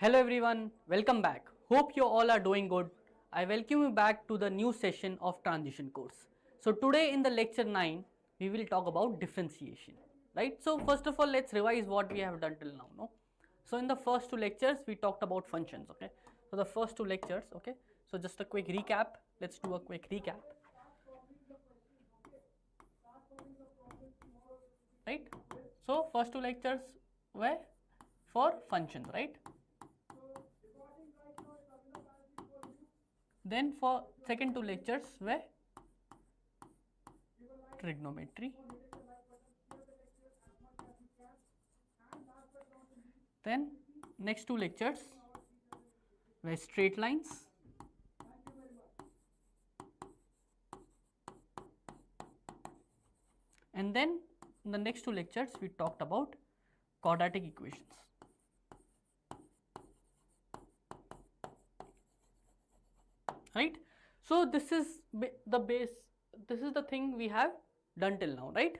Hello everyone, welcome back. Hope you all are doing good. I welcome you back to the new session of transition course. So today in the lecture 9, we will talk about differentiation, right? So first of all, let's revise what we have done till now, no? So in the first two lectures, we talked about functions, okay? So the first two lectures, okay? So just a quick recap. Let's do a quick recap. Right? So first two lectures were for functions, right? Then for second two lectures were trigonometry. Then next two lectures were straight lines. And then in the next two lectures we talked about quadratic equations. Right? So this is the base, this is the thing we have done till now, right?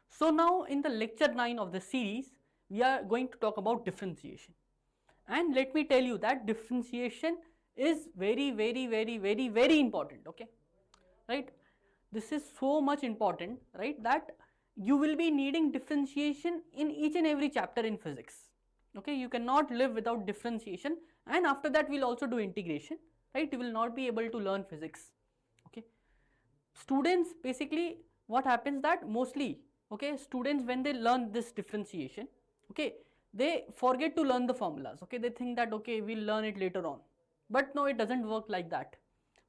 So now in the lecture 9 of the series, we are going to talk about differentiation. And let me tell you that differentiation is very important, okay? Right? This is so much important, right, that you will be needing differentiation in each and every chapter in physics. Okay, you cannot live without differentiation, and after that we'll also do integration, right? You will not be able to learn physics. Okay, students, basically what happens that mostly, okay, students when they learn this differentiation, okay, they forget to learn the formulas. Okay, they think that okay, we'll learn it later on, but no, it doesn't work like that.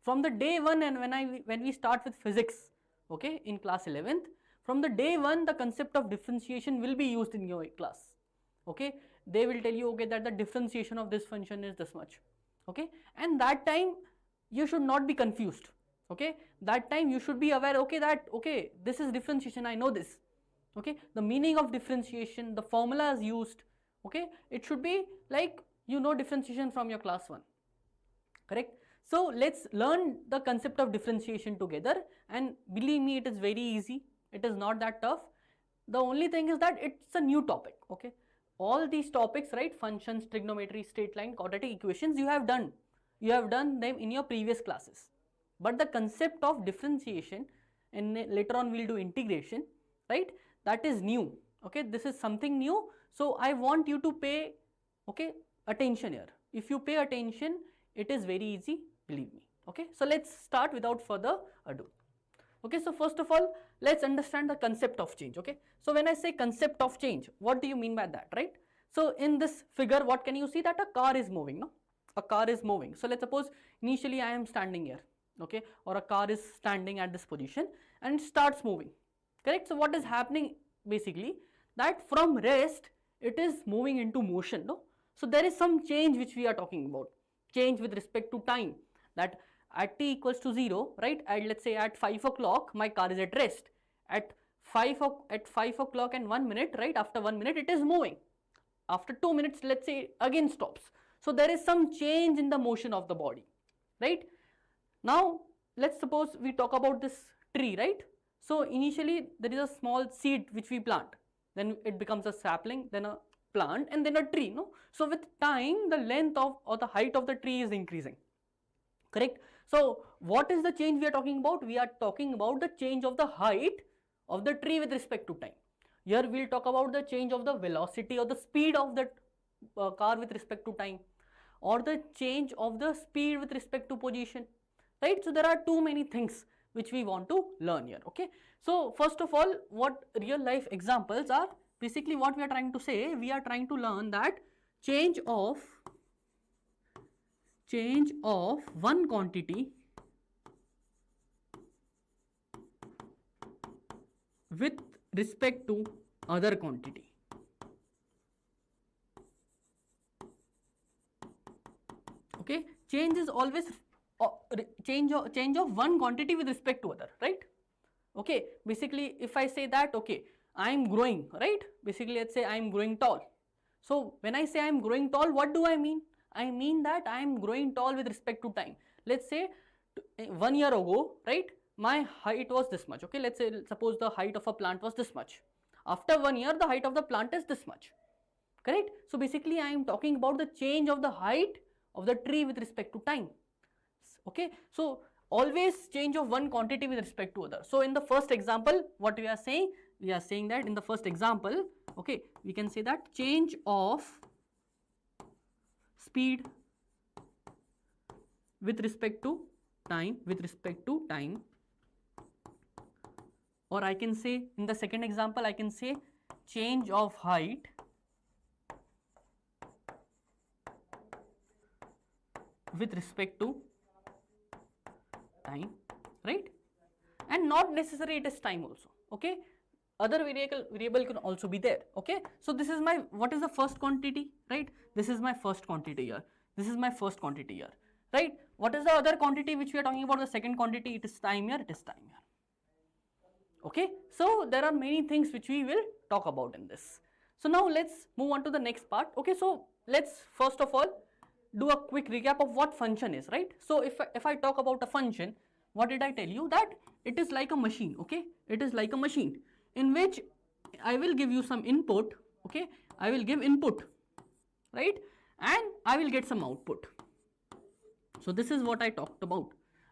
From the day one, and when we start with physics, okay, in class 11th, from the day one, the concept of differentiation will be used in your class. Okay, they will tell you, okay, that the differentiation of this function is this much. Okay, and that time you should not be confused. Okay, that time you should be aware, okay, that okay, this is differentiation, I know this. Okay, the meaning of differentiation, the formulas used, okay, it should be like you know differentiation from your class 1. Correct? So let's learn the concept of differentiation together, and believe me, it is very easy. It is not that tough. The only thing is that it's a new topic. Okay, all these topics, right, functions, trigonometry, straight line, quadratic equations, you have done them in your previous classes. But the concept of differentiation, and later on we'll do integration, right, that is new. Okay, this is something new. So I want you to pay, okay, attention here. If you pay attention, it is very easy, believe me. Okay, so let's start without further ado. Okay, so first of all, let's understand the concept of change. Okay, so when I say concept of change, what do you mean by that, right? So in this figure, what can you see? That a car is moving, no? A car is moving. So let's suppose initially I am standing here, okay, or a car is standing at this position and it starts moving. Correct? So what is happening basically, that from rest it is moving into motion, no? So there is some change which we are talking about, change with respect to time, that at t equals to 0, right, and let's say at 5 o'clock my car is at rest, at 5 o'clock and 1 minute, right, after 1 minute it is moving, after 2 minutes let's say again stops. So there is some change in the motion of the body, right? Now let's suppose we talk about this tree, right? So initially there is a small seed which we plant, then it becomes a sapling, then a plant, and then a tree, no? So with time the length of or the height of the tree is increasing. Correct? So what is the change we are talking about? We are talking about the change of the height of the tree with respect to time. Here we will talk about the change of the velocity or the speed of the car with respect to time, or the change of the speed with respect to position, right? So there are too many things which we want to learn here. Okay, so first of all, what real life examples are, basically what we are trying to say, we are trying to learn that change of one quantity with respect to other quantity. Okay, change is always change of one quantity with respect to other, right? Okay, basically if I say that okay, I am growing, right, basically let's say I am growing tall. So when I say I am growing tall, what do I mean? I mean that I am growing tall with respect to time. Let's say 1 year ago, right, my height was this much. Okay, let's say suppose the height of a plant was this much. After 1 year, the height of the plant is this much. correct? So basically I am talking about the change of the height of the tree with respect to time. Okay, so always change of one quantity with respect to other. So in the first example, what we are saying that in the first example, okay, we can say that change of speed with respect to time, or I can say in the second example, I can say change of height with respect to time, right? And not necessary it is time also, okay? Other variable can also be there, okay? So this is my, what is the first quantity, right? This is my first quantity here. This is my first quantity here, right? What is the other quantity which we are talking about? The second quantity, it is time here, it is time here. Okay, so there are many things which we will talk about in this. So now let's move on to the next part. Okay, so let's first of all do a quick recap of what function is, right? So if I talk about a function, what did I tell you? That it is like a machine, okay? It is like a machine in which I will give you some input, okay? I will give input, right? And I will get some output. So this is what I talked about,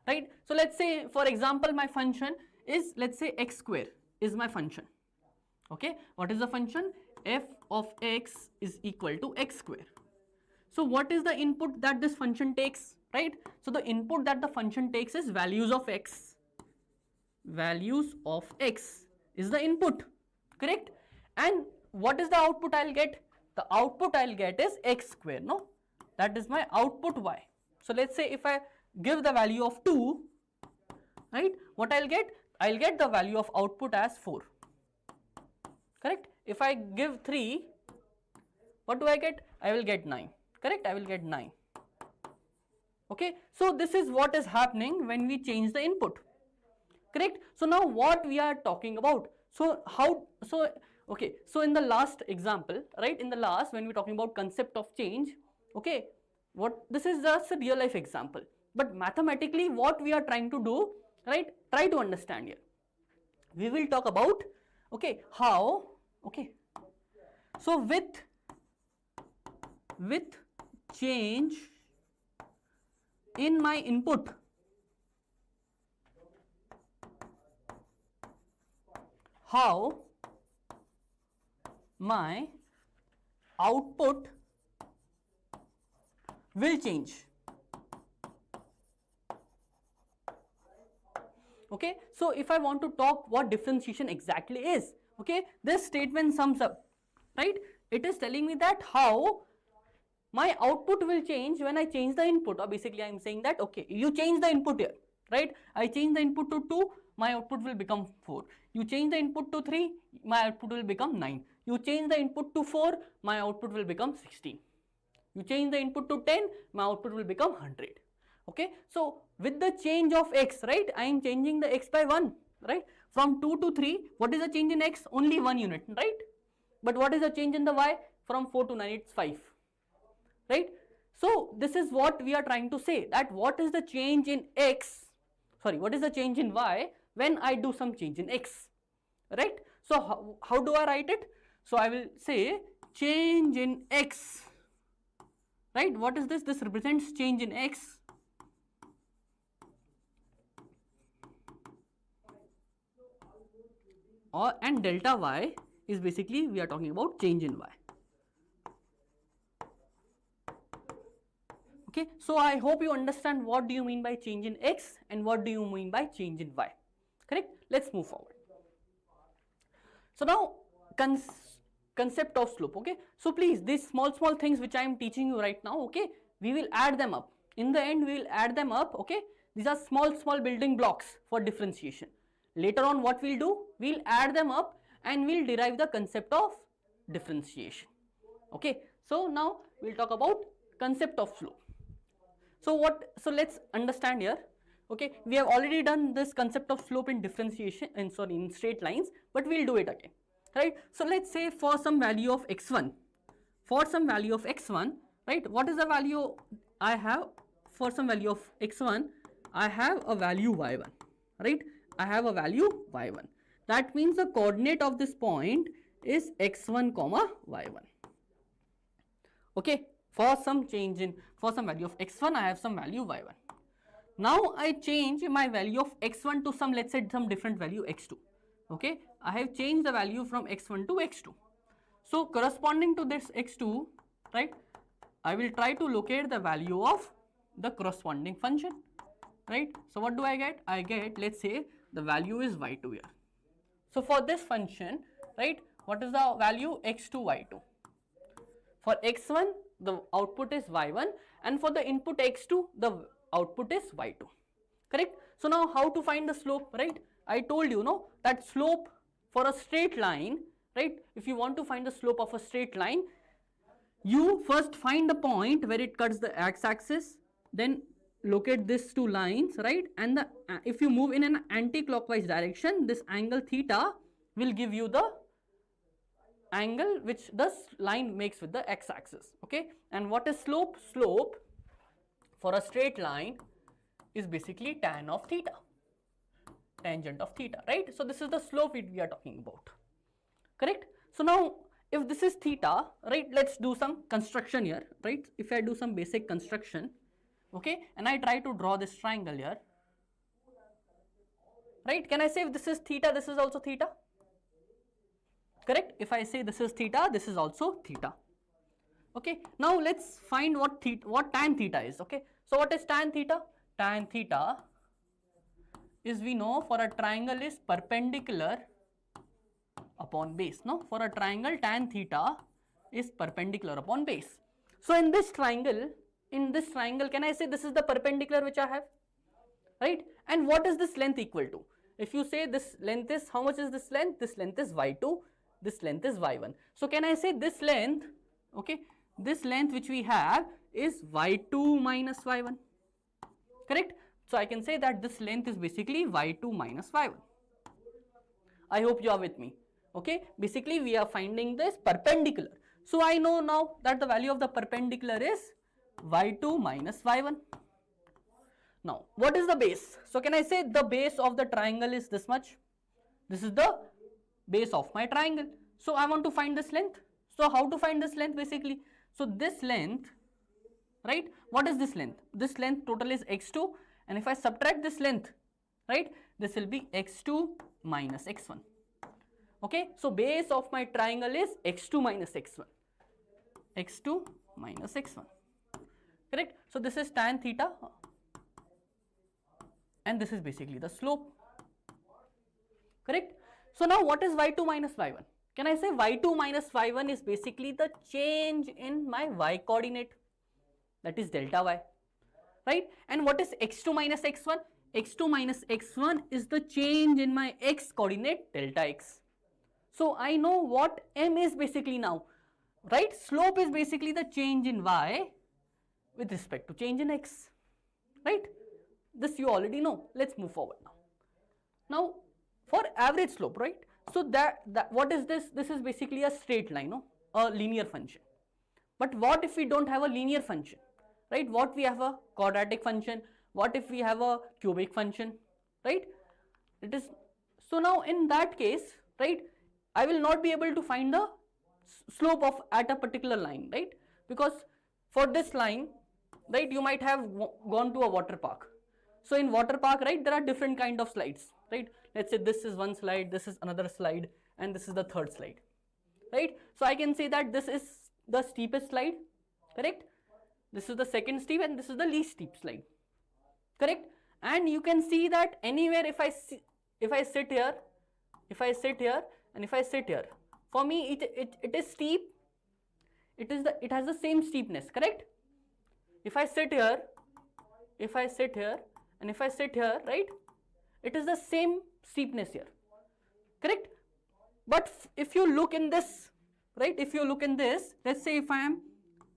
right? So let's say, for example, my function is, let's say, x square is my function, okay? What is the function? F of x is equal to x square. So what is the input that this function takes, right? So the input that the function takes is values of x. Values of x is the input, correct? And what is the output I'll get? The output I'll get is x square, no? That is my output y. So let's say if I give the value of 2, right? What I'll get? I'll get the value of output as 4, correct? If I give 3, what do I get? I will get 9, correct? I will get 9. Okay, so this is what is happening when we change the input, correct? So now what we are talking about? So okay, so in the last example, right, in the last, when we're talking about concept of change, okay, this is just a real life example, but mathematically what we are trying to do, right, try to understand here. We will talk about, okay, how, okay, so with change in my input, how my output will change. Okay, so if I want to talk what differentiation exactly is, okay, this statement sums up, right? It is telling me that how my output will change when I change the input, or basically I am saying that, okay, you change the input here, right? I change the input to 2, my output will become 4. You change the input to 3, my output will become 9. You change the input to 4, my output will become 16. You change the input to 10, my output will become 100. Okay, so with the change of x, right, I am changing the x by 1, right? From 2 to 3, what is the change in x? Only 1 unit, right? But what is the change in the y? From 4 to 9, it's 5, right? So this is what we are trying to say, that what is the change in x, sorry, what is the change in y when I do some change in x, right? So how do I write it? So I will say change in x, right? What is this? This represents change in x. And delta y is basically, we are talking about change in y. Okay, so I hope you understand what do you mean by change in x and what do you mean by change in y, correct? Let's move forward. So now concept of slope, okay? So please, these small things which I am teaching you right now, okay, we will add them up. In the end, we will add them up, okay? These are small building blocks for differentiation. Later on, what we'll do? We'll add them up and we'll derive the concept of differentiation. Okay, so now we'll talk about concept of slope. So let's understand here. Okay, we have already done this concept of slope in differentiation, in straight lines, but we'll do it again, right? So let's say for some value of x1, right? What is the value I have? For some value of x1, I have a value y1, right? I have a value y1. That means the coordinate of this point is x1 comma y1. Okay, for some value of x1, I have some value y1. Now I change my value of x1 to some, let's say, some different value x2. Okay, I have changed the value from x1 to x2. So corresponding to this x2, right, I will try to locate the value of the corresponding function, right. So what do I get? I get, let's say, the value is y2 here. So for this function, right, what is the value? X2, y2. For x1, the output is y1, and for the input x2, the output is y2. Correct? So now how to find the slope, right? I told you, no, that slope for a straight line, right? If you want to find the slope of a straight line, you first find the point where it cuts the x-axis, then locate these two lines, right? And if you move in an anti-clockwise direction, this angle theta will give you the angle which the line makes with the x-axis. Okay, and what is slope? Slope for a straight line is basically tan of theta, tangent of theta, right? So this is the slope we are talking about. Correct? So now if this is theta, right, let's do some construction here, right? If I do some basic construction, okay, and I try to draw this triangle here, right, can I say if this is theta, this is also theta? Correct? If I say this is theta, this is also theta. Okay, now let's find what tan theta is. Okay, so what is tan theta? Tan theta is, we know, for a triangle is perpendicular upon base. No, for a triangle, tan theta is perpendicular upon base. So in this triangle, can I say this is the perpendicular which I have, right? And what is this length equal to? If you say this length is, how much is this length? This length is y2, this length is y1. So can I say this length, okay, this length which we have is y2 minus y1, correct? So I can say that this length is basically y2 minus y1. I hope you are with me. Okay, basically we are finding this perpendicular. So I know now that the value of the perpendicular is y2 minus y1. Now what is the base? So can I say the base of the triangle is this much? This is the base of my triangle. So I want to find this length. So how to find this length basically? So this length, right, what is this length? This length total is x2, and if I subtract this length, right, this will be x2 minus x1. Okay, so base of my triangle is x2 minus x1. x2 minus x1. Correct? So this is tan theta, and this is basically the slope. Correct? So now what is y2 minus y1? Can I say y2 minus y1 is basically the change in my y coordinate, that is delta y, right? And what is x2 minus x1? x2 minus x1 is the change in my x coordinate, delta x. So I know what m is basically now, right? Slope is basically the change in y with respect to change in x, right? This you already know. Let's move forward now. Now for average slope, right? So that what is this? This is basically a straight line, no? A linear function. But what if we don't have a linear function, right? What we have a quadratic function? What if we have a cubic function, right? It is, so now in that case, right, I will not be able to find the slope of at a particular line, right? Because for this line, right, you might have gone to a water park. So in water park, right, there are different kind of slides, right? Let's say this is one slide, this is another slide, and this is the third slide, right? So I can say that this is the steepest slide, correct? This is the second steep, and this is the least steep slide, correct? And you can see that anywhere if I sit here, and if I sit here, for me it is steep. It has the same steepness, correct? If I sit here, and if I sit here, right, it is the same steepness here, correct? But if you look in this, right, if you look in this, let's say if I am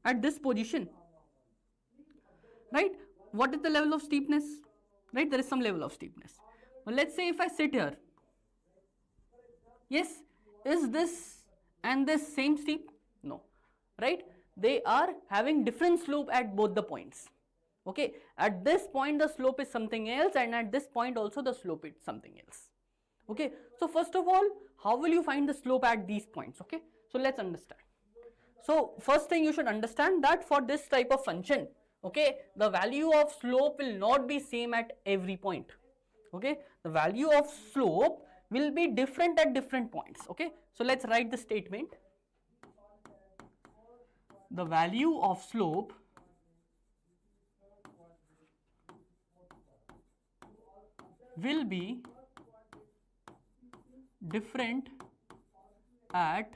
at this position, right, what is the level of steepness, right? There is some level of steepness. Well, let's say if I sit here, yes, is this and this same steep? No, right? They are having different slope at both the points. Okay, at this point the slope is something else, and at this point also the slope is something else. Okay, so first of all, how will you find the slope at these points? Okay, so let's understand. So first thing you should understand that for this type of function, okay, the value of slope will not be same at every point. Okay, the value of slope will be different at different points. Okay, so let's write the statement. The value of slope will be different at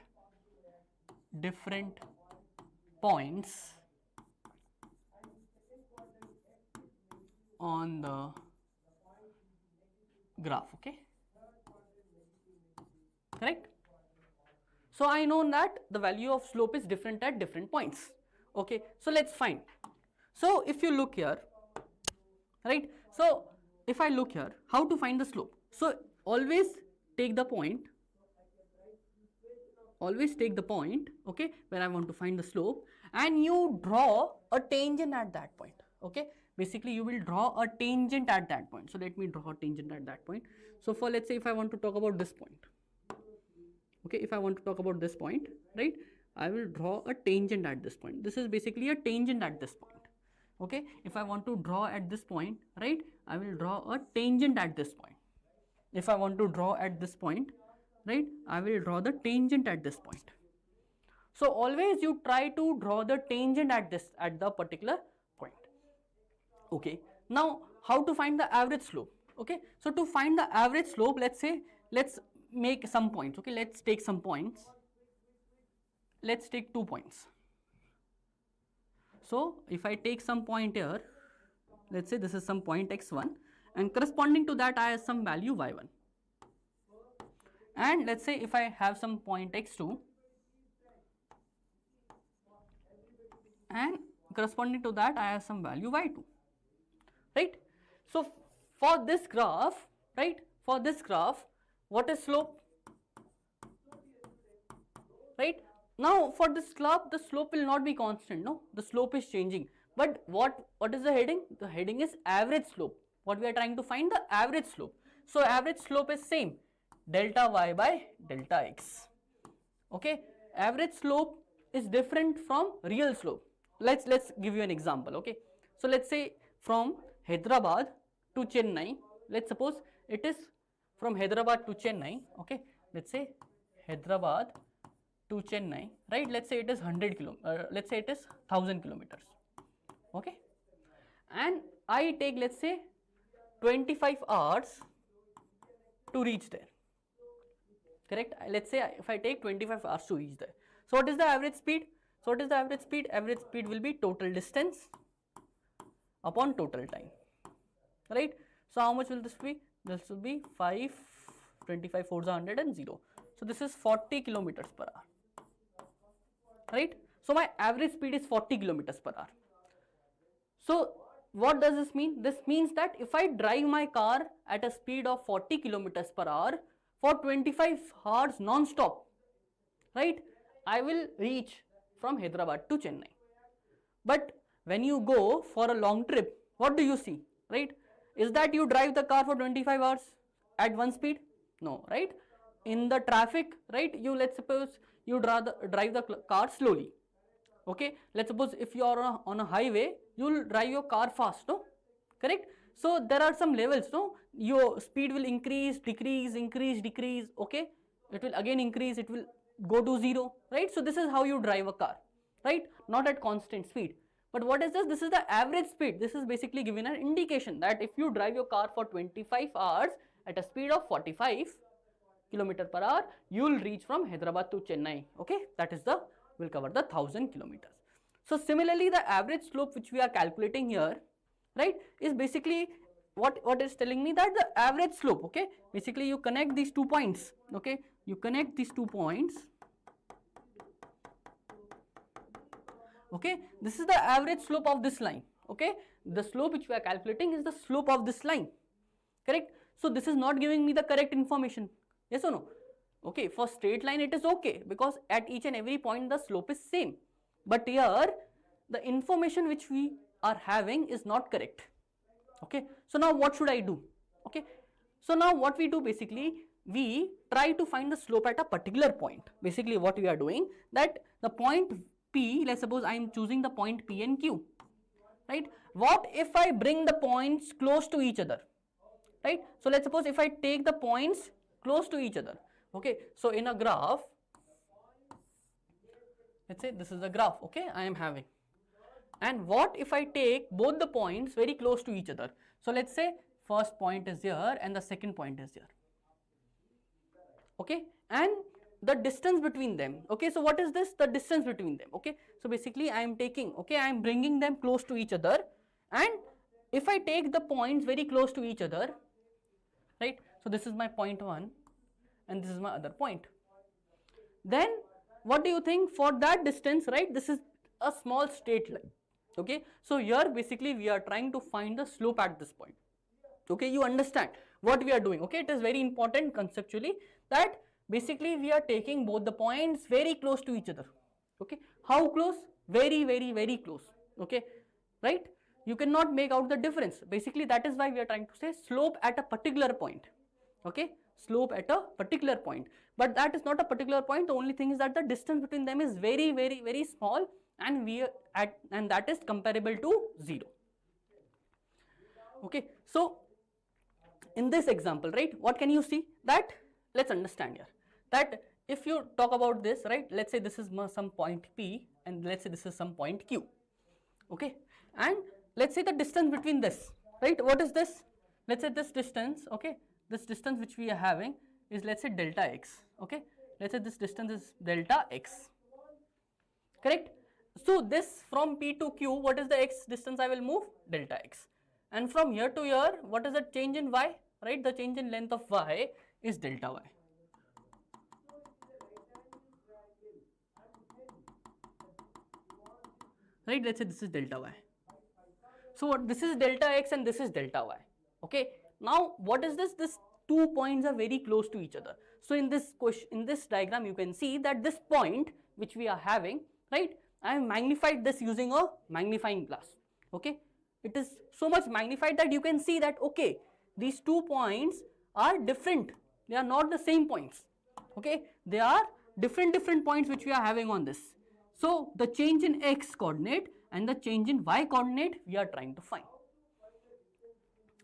different points on the graph. Okay, correct? So I know that the value of slope is different at different points. Okay, so let's find. So if you look here, right, so if I look here, how to find the slope? So always take the point, okay, where I want to find the slope, and you draw a tangent at that point. Okay, basically you will draw a tangent at that point. So let me draw a tangent at that point. So for, let's say, if I want to talk about this point, okay, if I want to talk about this point, right, I will draw a tangent at this point. This is basically a tangent at this point. Okay, if I want to draw at this point, right, I will draw a tangent at this point. If I want to draw at this point, right, I will draw the tangent at this point. So always you try to draw the tangent at the particular point. Okay, now how to find the average slope? Okay, so to find the average slope, let's say, let's make some points. Okay, let's take some points. Let's take 2 points. So if I take some point here, let's say this is some point x1, and corresponding to that I have some value y1. And let's say if I have some point x2, and corresponding to that I have some value y2, right? So for this graph, right, for this graph, what is slope? Right? Now for this graph, the slope will not be constant, no, the slope is changing. But what is the heading? The heading is average slope. What we are trying to find? The average slope. So average slope is same, delta y by delta x. Okay, average slope is different from real slope. Let's give you an example. Okay, so let's say from Hyderabad to Chennai, let's suppose it is from Hyderabad to Chennai. Okay, let's say Hyderabad to Chennai, right? Let's say it is 100 let's say it is 1000 kilometers. Okay, and I take, let's say, 25 hours to reach there. Correct? Let's say if I take 25 hours to reach there. So what is the average speed? So what is the average speed? Average speed will be total distance upon total time. Right? So how much will this be? This will be 5, 25, 4 is 100 and 0. So this is 40 kilometers per hour. Right? So my average speed is 40 kilometers per hour. So what does this mean? This means that if I drive my car at a speed of 40 kilometers per hour for 25 hours non-stop, right, I will reach from Hyderabad to Chennai. But when you go for a long trip, what do you see, right? Is that you drive the car for 25 hours at one speed? No, right? In the traffic, right, you, let's suppose you drive the car slowly. Okay, let's suppose if you are on a highway, you will drive your car fast, no? Correct? So there are some levels, no? Your speed will increase, decrease, increase, decrease, okay? It will again increase, it will go to 0, right? So this is how you drive a car, right? Not at constant speed. But what is this? This is the average speed. This is basically giving an indication that if you drive your car for 25 hours at a speed of 45 km per hour, you will reach from Hyderabad to Chennai, okay? That is the, will cover the 1000 kilometers. So similarly, the average slope which we are calculating here, right, is basically what is telling me, that the average slope, okay, basically you connect these 2 points, okay, you connect these 2 points, okay, this is the average slope of this line, okay, the slope which we are calculating is the slope of this line, correct? So this is not giving me the correct information, yes or no? Okay, for straight line it is okay, because at each and every point the slope is same, but here the information which we are having is not correct. Okay, so now what should I do? Okay, so now what we do, basically we try to find the slope at a particular point. Basically what we are doing, that the point P, let's suppose I am choosing the point P and Q, right? What if I bring the points close to each other, right? So let's suppose if I take the points close to each other, okay? So in a graph, let's say this is the graph, okay, I am having. And what if I take both the points very close to each other? So let's say first point is here and the second point is here, okay, and the distance between them, okay, so what is this? The distance between them, okay. So basically I am taking, okay, I am bringing them close to each other, and if I take the points very close to each other, right, so this is my point 1 and this is my other point, then what do you think for that distance, right? This is a small straight line, okay. So here basically we are trying to find the slope at this point, okay. You understand what we are doing, okay. It is very important conceptually that basically we are taking both the points very close to each other, okay. How close? Very, very, very close, okay, right. You cannot make out the difference. Basically that is why we are trying to say slope at a particular point, okay, slope at a particular point, but that is not a particular point. The only thing is that the distance between them is very, very, very small, and and that is comparable to 0, okay. So in this example, right, what can you see? That let's understand here that if you talk about this, right, let's say this is some point P and let's say this is some point Q, okay, and let's say the distance between this, right, what is this? Let's say this distance, okay, this distance which we are having is, let's say, delta x, okay, let's say this distance is delta x, correct. So this from P to Q, what is the x distance I will move? Delta x. And from here to here, what is the change in y, right? The change in length of y is delta y. Right, let's say this is delta y. So what, this is delta x and this is delta y, okay. Now what is this? This 2 points are very close to each other. So in this question, in this diagram, you can see that this point which we are having, right, I have magnified this using a magnifying glass, okay. It is so much magnified that you can see that, okay, these 2 points are different. They are not the same points, okay. They are different points which we are having on this. So the change in x coordinate and the change in y coordinate we are trying to find,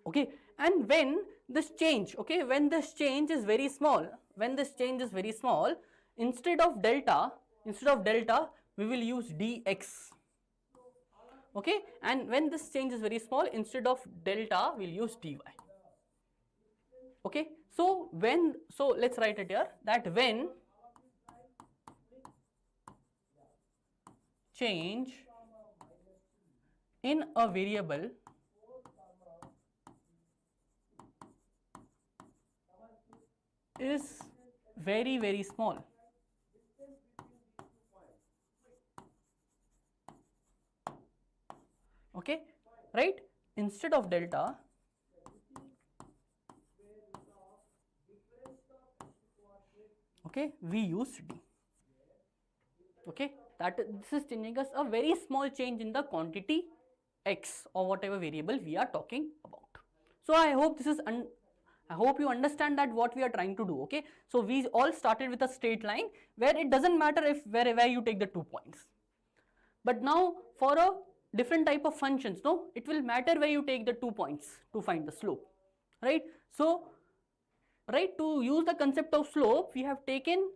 okay. And when this change, okay, when this change is very small, instead of delta we will use dx, okay. And when this change is very small, instead of delta we will use dy, okay. So let's write it here that when change in a variable is very, very small, okay, right, instead of delta okay we use d, okay. That this is changing us a very small change in the quantity x or whatever variable we are talking about. So I hope this is I hope you understand that what we are trying to do, okay. So we all started with a straight line where it doesn't matter if where you take the 2 points, but now for a different type of functions, no, it will matter where you take the 2 points to find the slope, right. So right, to use the concept of slope, we have taken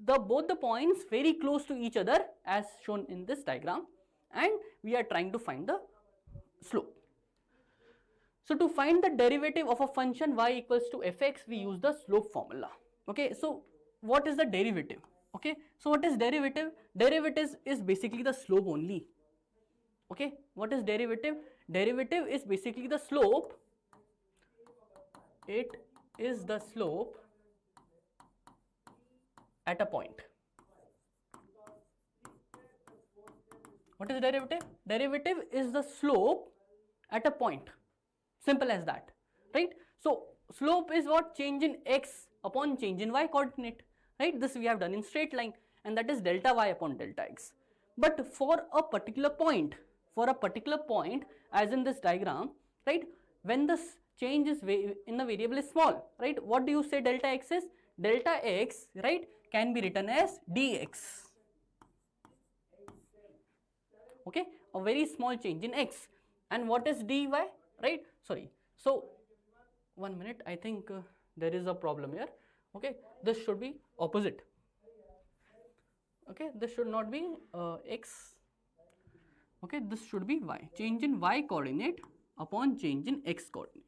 both the points very close to each other as shown in this diagram, and we are trying to find the slope. So to find the derivative of a function y equals to fx, we use the slope formula, okay. So what is the derivative, okay. So what is derivative? Derivative is basically the slope only, okay. What is derivative? Derivative is basically the slope. It is the slope at a point. What is derivative? Derivative is the slope at a point. Simple as that, right? So slope is what? Change in x upon change in y coordinate, right? This we have done in straight line, and that is delta y upon delta x. But for a particular point, as in this diagram, right, when this change is in the variable is small, right, what do you say delta x is? Delta x, right, can be written as dx. okay, a very small change in x. And what is dy, right? Sorry, so 1 minute, I think there is a problem here. Okay, this should be opposite. Okay, this should not be x. Okay, this should be y. Change in y coordinate upon change in x coordinate.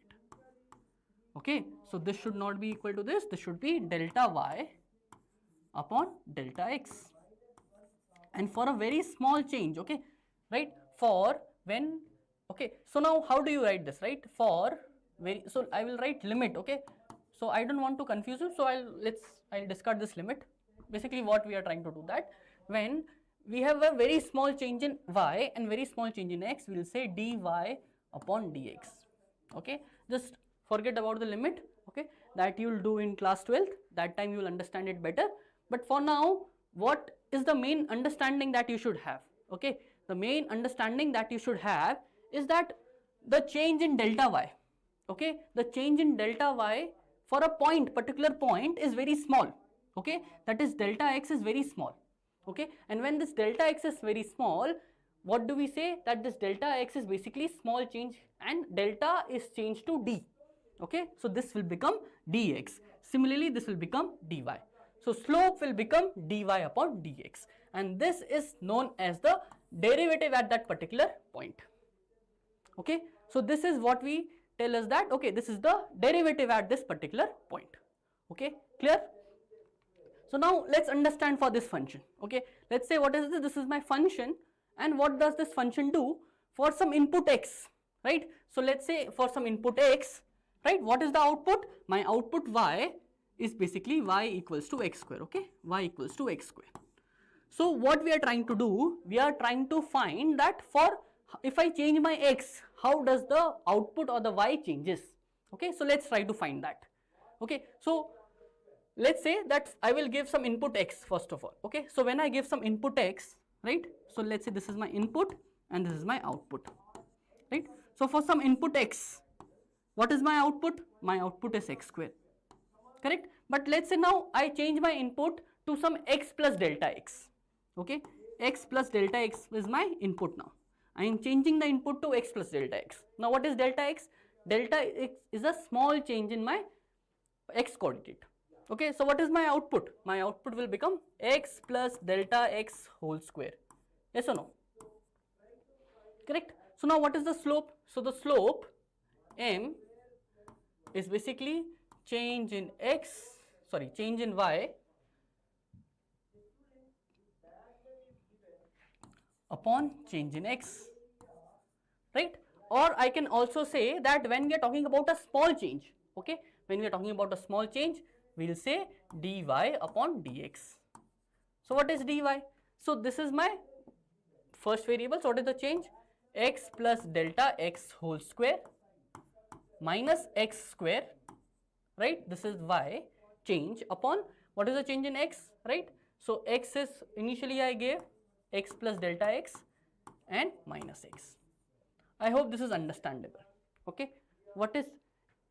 Okay, so this should not be equal to this. This should be delta y upon delta x. And for a very small change, okay, right? For when, okay, so now how do you write this, right? For very, so I will write limit, okay. So I don't want to confuse you, so I'll discard this limit. Basically what we are trying to do, that when we have a very small change in y and very small change in x, we will say dy upon dx. Okay, just forget about the limit, okay, that you will do in class 12th, that time you will understand it better. But for now, what is the main understanding that you should have? Okay, the main understanding that you should have is that the change in delta y, okay, the change in delta y for a point, particular point, is very small. Okay, that is delta x is very small. Okay, and when this delta x is very small, what do we say? That this delta x is basically small change and delta is changed to d. Okay, so this will become dx. Similarly, this will become dy. So slope will become dy upon dx, and this is known as the derivative at that particular point. Okay, so this is what we tell us that, okay, this is the derivative at this particular point. Okay, clear? So now let's understand for this function. Okay, let's say what is this? This is my function, and what does this function do for some input x, right? So let's say for some input x, right, what is the output? My output y is basically y equals to x square. Okay, y equals to x square. So what we are trying to do, we are trying to find that for, if I change my x, how does the output or the y changes? Okay, so let's try to find that. Okay, so let's say that I will give some input x first of all. Okay, so when I give some input x, right, so let's say this is my input and this is my output, right? So for some input x, what is my output? My output is x square, correct? But let's say now I change my input to some x plus delta x. Okay, x plus delta x is my input now. I am changing the input to x plus delta x. Now what is delta x? Delta x is a small change in my x coordinate. Okay, so what is my output? My output will become x plus delta x whole square. Yes or no? Correct. So now what is the slope? So the slope m is basically change in change in y upon change in x, right? Or I can also say that when we are talking about a small change, okay, when we are talking about a small change, we will say dy upon dx. So what is dy? So this is my first variable. So what is the change? X plus delta x whole square minus x square, right? This is y change upon, what is the change in x, right? So x is, initially I gave x plus delta x and minus x. I hope this is understandable. Okay, what is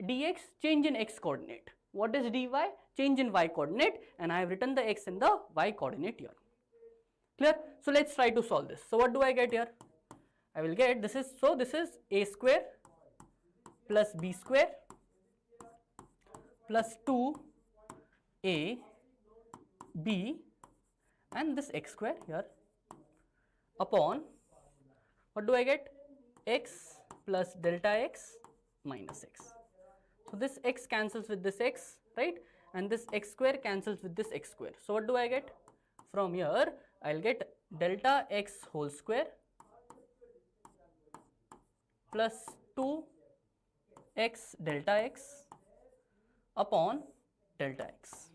dx? Change in x coordinate. What is dy? Change in y coordinate, and I have written the x in the y coordinate here. Clear? So let's try to solve this. So what do I get here? I will get, this is, so this is a square plus b square plus 2a b and this x square here upon, what do I get? X plus delta x minus x. So this x cancels with this x, right? And this x square cancels with this x square. So what do I get? From here, I'll get delta x whole square plus 2x delta x upon delta x.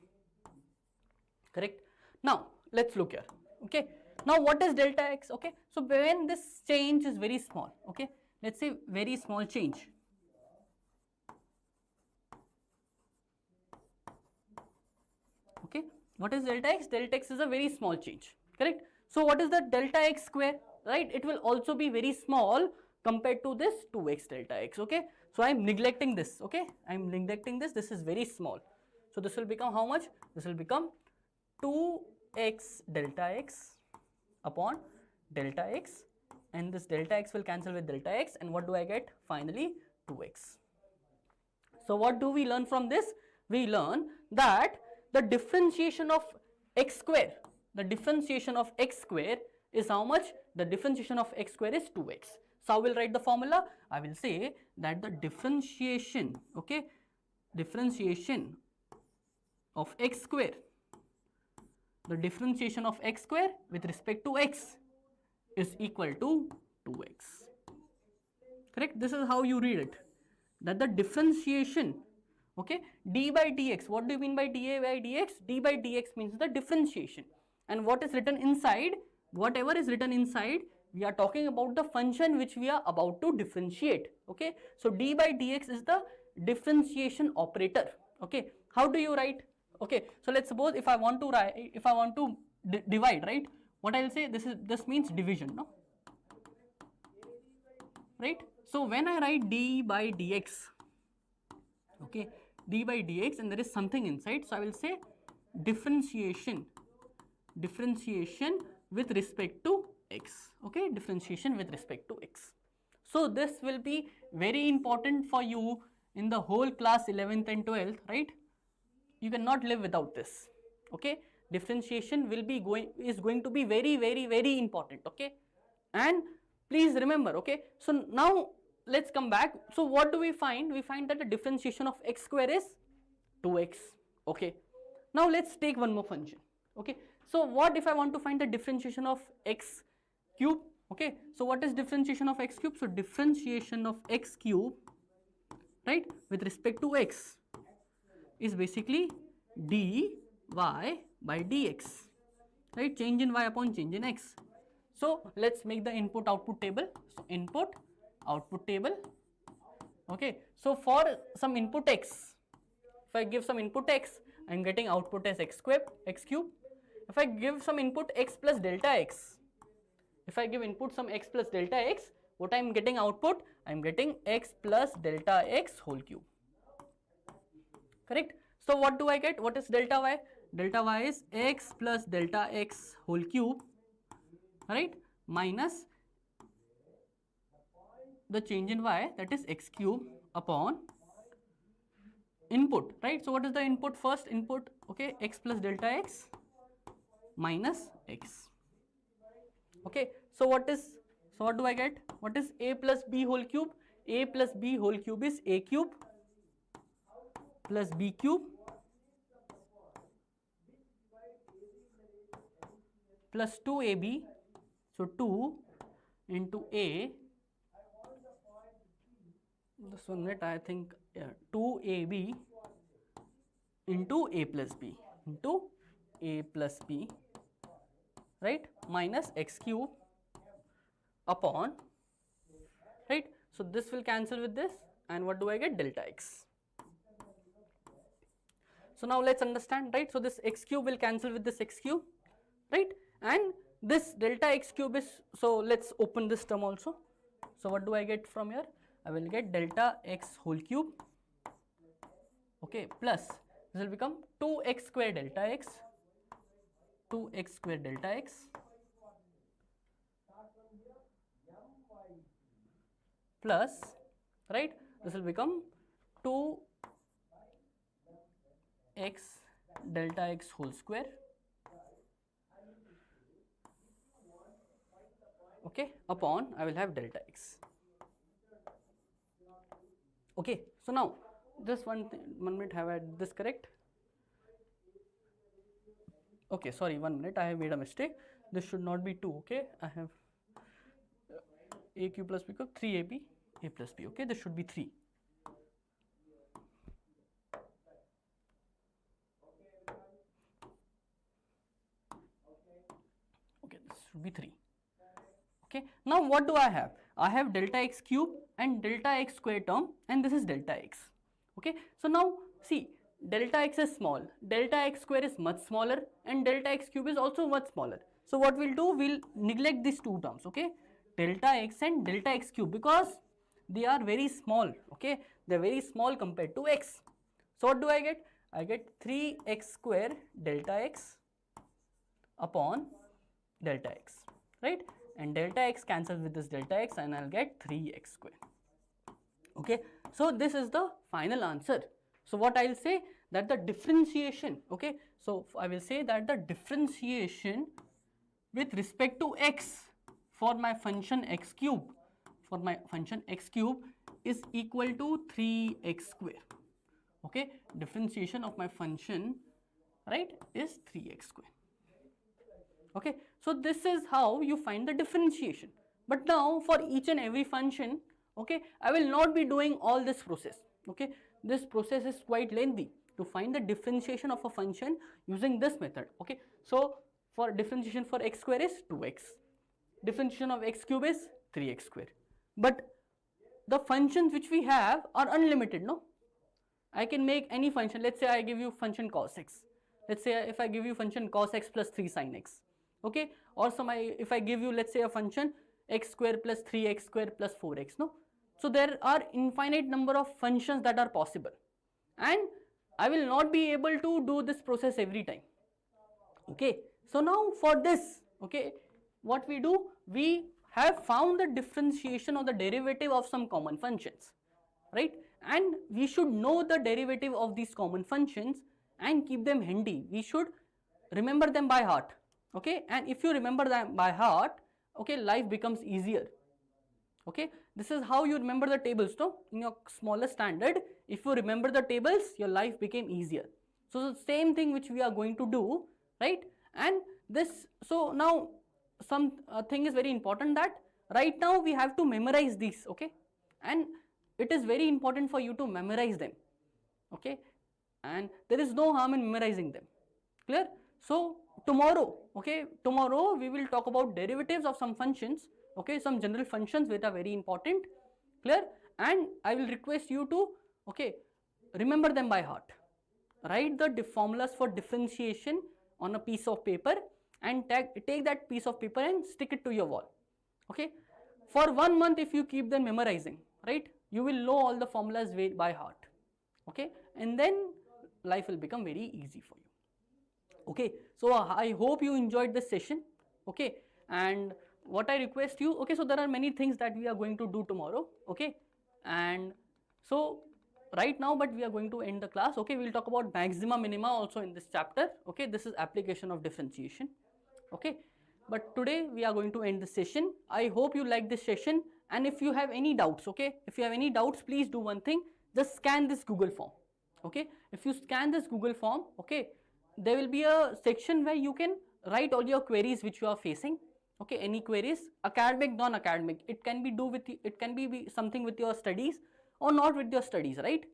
Correct? Now, let's look here. Okay. Now, what is delta x? Okay. So, when this change is very small, okay, let's say very small change. Okay. What is delta x? Delta x is a very small change. Correct? So, what is the delta x square? Right? It will also be very small compared to this 2x delta x. Okay. So, I am neglecting this. Okay. I am neglecting this. This is very small. So, this will become how much? This will become 2x delta x upon delta x and this delta x will cancel with delta x, and what do I get? Finally 2x. So what do we learn from this? We learn that the differentiation of x square, is how much? The differentiation of x square is 2x. So I will write the formula. I will say that the differentiation, okay, differentiation of x square, the differentiation of x square with respect to x is equal to 2x. Correct? This is how you read it. That the differentiation, okay, d by dx. What do you mean by dA by dx? D by dx means the differentiation. And what is written inside? Whatever is written inside, we are talking about the function which we are about to differentiate. Okay, so d by dx is the differentiation operator. Okay, how do you write? Okay, so let's suppose if I want to divide, right? What I'll say, this means division, no? Right? So when I write d by dx, okay, d by dx, and there is something inside, so I will say differentiation with respect to x. Okay, differentiation with respect to x. So this will be very important for you in the whole class 11th and 12th, right? You cannot live without this. Okay, differentiation is going to be very important. Okay, and please remember. Okay, so now let's come back. So what do we find? We find that the differentiation of x square is 2x. Okay, now let's take one more function. Okay, so what if I want to find the differentiation of x cube? Okay, so what is differentiation of x cube? So differentiation of x cube, right, with respect to x is basically dy by dx, right? Change in y upon change in x. So let's make the input output table. So input output table. Okay, so for some input x, if I give some input x, I am getting output as x cube. If I give some input x plus delta x, what I am getting output? I am getting x plus delta x whole cube. Correct? So what do I get? What is delta y? Delta y is x plus delta x whole cube, right, minus the change in y, that is x cube, upon input, right? So what is the input? First input, okay, x plus delta x minus x. Okay, so what do I get? What is a plus b whole cube? A plus b whole cube is a cube plus b cube plus 2ab. So 2 into a, this 1 minute, I think, yeah, 2ab into a plus b, right, minus x cube upon, right? So this will cancel with this, and what do I get? Delta x. So now let's understand, right? So this x cube will cancel with this x cube, right? And this delta x cube is, so let's open this term also. So what do I get from here? I will get delta x whole cube, okay, plus this will become 2x square delta x, plus, right, this will become 2x delta x whole square, okay, upon, I will have delta x. Okay, so now just 1 minute, have I this correct? Okay, sorry, 1 minute, I have made a mistake. This should not be 2, okay? I have a cube plus b cube, 3ab, a plus b, okay? This should be 3. Okay, this should be 3. Okay, now what do I have? I have delta x cube and delta x square term, and this is delta x. Okay, so now see, delta x is small, delta x square is much smaller, and delta x cube is also much smaller. So what we'll do, we'll neglect these two terms, okay, delta x and delta x cube, because they are very small, okay, they're very small compared to x. So what do I get? I get 3x square delta x upon delta x, right? and delta x cancels with this delta x, and I'll get 3x square. Okay, so this is the final answer. So what I'll say that the differentiation, okay, so I will say that the differentiation with respect to x for my function x cube, is equal to 3x square. Okay, differentiation of my function, right, is 3x square. Okay, so this is how you find the differentiation. But now for each and every function, okay, I will not be doing all this process. Okay, this process is quite lengthy to find the differentiation of a function using this method. Okay, so for differentiation for x square is 2x, differentiation of x cube is 3x square. But the functions which we have are unlimited, no? I can make any function. Let's say I give you function cos x. Let's say if I give you function cos x plus 3 sin x, okay, or if I give you, let's say, a function x square plus 3x square plus 4x, no? So there are infinite number of functions that are possible, and I will not be able to do this process every time. Okay, so now for this, okay, what we do, we have found the differentiation or the derivative of some common functions, right? And we should know the derivative of these common functions and keep them handy. We should remember them by heart. Okay, and if you remember them by heart, okay, life becomes easier. Okay, this is how you remember the tables, no? In your smaller standard, if you remember the tables, your life became easier. So the same thing which we are going to do, right? And this, so now some thing is very important, that right now we have to memorize these, okay, and it is very important for you to memorize them, okay, and there is no harm in memorizing them. Clear? So tomorrow, okay, tomorrow we will talk about derivatives of some functions, okay, some general functions which are very important. Clear? And I will request you to, okay, remember them by heart. Write the formulas for differentiation on a piece of paper and take that piece of paper and stick it to your wall. Okay, for 1 month if you keep them memorizing, right, you will know all the formulas by heart. Okay, and then life will become very easy for you. Okay, so I hope you enjoyed this session. Okay, and what I request you, okay, so there are many things that we are going to do tomorrow. Okay, and so right now, but we are going to end the class. Okay, we will talk about maxima minima also in this chapter. Okay, this is application of differentiation. Okay, but today we are going to end the session. I hope you like this session, and if you have any doubts, okay, if you have any doubts, please do one thing, just scan this Google form. Okay, if you scan this Google form, okay, there will be a section where you can write all your queries which you are facing. Okay, any queries, academic, non-academic, it can be something with your studies or not with your studies, right?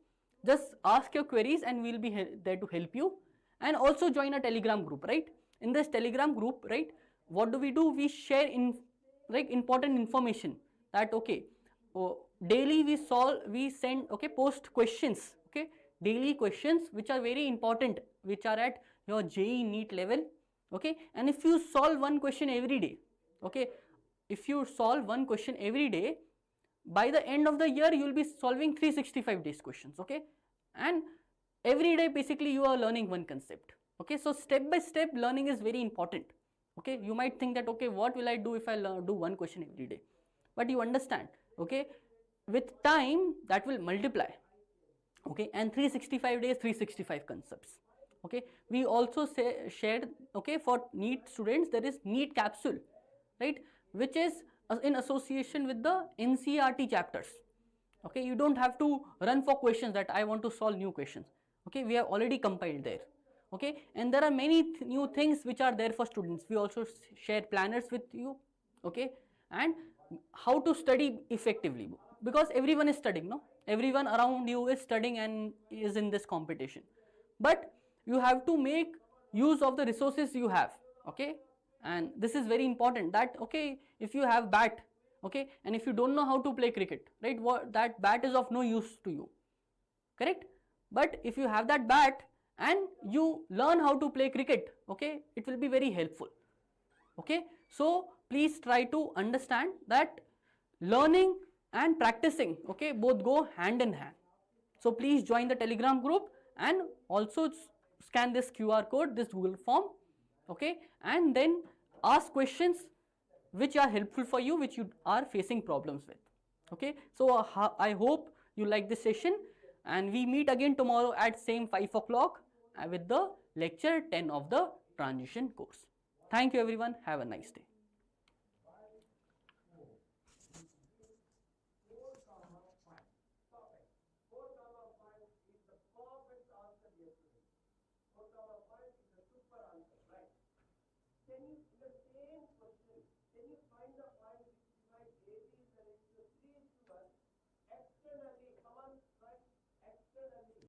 Just ask your queries and we will be there to help you. And also join a Telegram group, right? In this Telegram group, right, what do? We share important information, that okay, daily we send, okay, post questions, okay, daily questions which are very important, which are at your JEE NEET level. Okay, and if you solve one question every day, okay, if you solve one question every day, by the end of the year you will be solving 365 days questions. Okay, and every day basically you are learning one concept. Okay, so step by step learning is very important. Okay, you might think that, okay, what will I do if I do one question every day? But you understand, okay, with time that will multiply. Okay, and 365 days, 365 concepts. Okay, we also shared, okay, for NEET students there is NEET capsule, right, which is in association with the NCERT chapters. Okay, you don't have to run for questions that I want to solve new questions. Okay, we have already compiled there. Okay, and there are many new things which are there for students. We also share planners with you. Okay, and how to study effectively, because everyone is studying, no? Everyone around you is studying and is in this competition, but you have to make use of the resources you have. Okay, and this is very important, that okay, if you have bat, okay, and if you don't know how to play cricket, right, that bat is of no use to you, correct? But if you have that bat and you learn how to play cricket, okay, it will be very helpful. Okay, so please try to understand that learning and practicing, okay, both go hand in hand. So please join the Telegram group and also scan this QR code, this Google form, okay, and then ask questions which are helpful for you, which you are facing problems with. Okay, so I hope you like this session, and we meet again tomorrow at same 5 o'clock with the lecture 10 of the transition course. Thank you everyone. Have a nice day. Can you